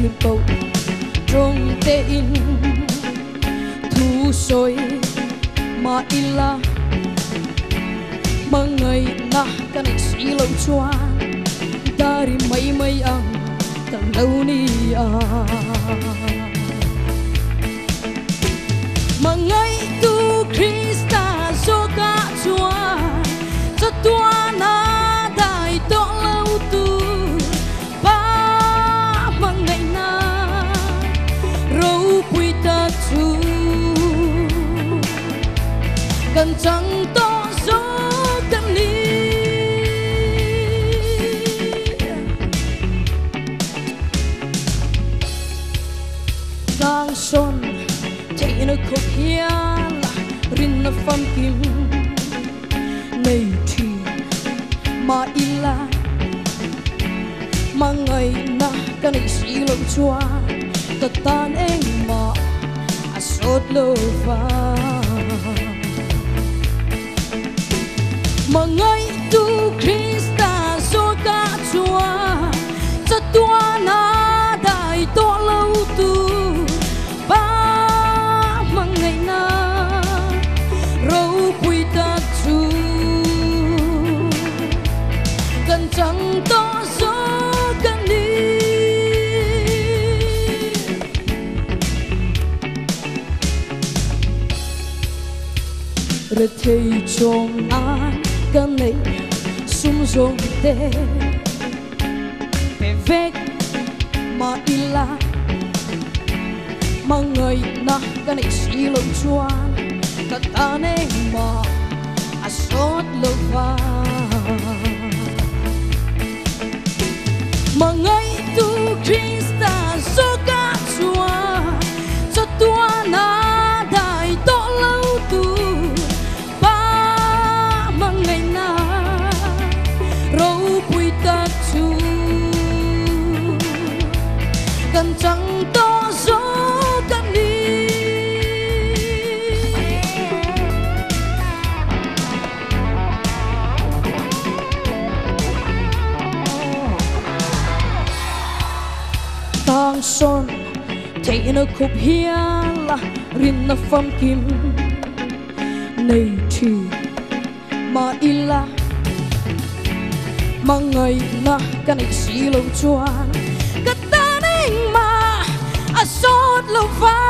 thiệp cầu trong tê in thu soi mà ila mà ngày na cái này xí lâu choa dari mấy mấy ang tang lâu ni mà ngày tu Krista so cả choa cho tua na đại to lâu tu ba mà ngày na râu quy ta tu cần chẳng to gió cần đi giang son chạy nó khóc hia là rin nó pham kim này thì mà ila mà ngày na cái này xí lâu choa ta tan em mà sốt lâu va mà ngày tu Krista so cả choa cho tua na đại to lâu tu ba mà ngày na râu quy ta tu cần chẳng to gió cần đi rồi thấy trong ai cái này sum rong te về vek mà ila mà người na cái này xí lâu choan ta ta nên mà sốt lâu va mà người tu Krista so cả choa cho tua na đại to lâu tu ba mà ngày na râu quy ta tu cần chẳng to gió cần đi tang son thấy nó khúc hia là rin nó pham kim này thì mà ila mà ngày na cái này xí lâu choan cái ta nên mà sốt lâu va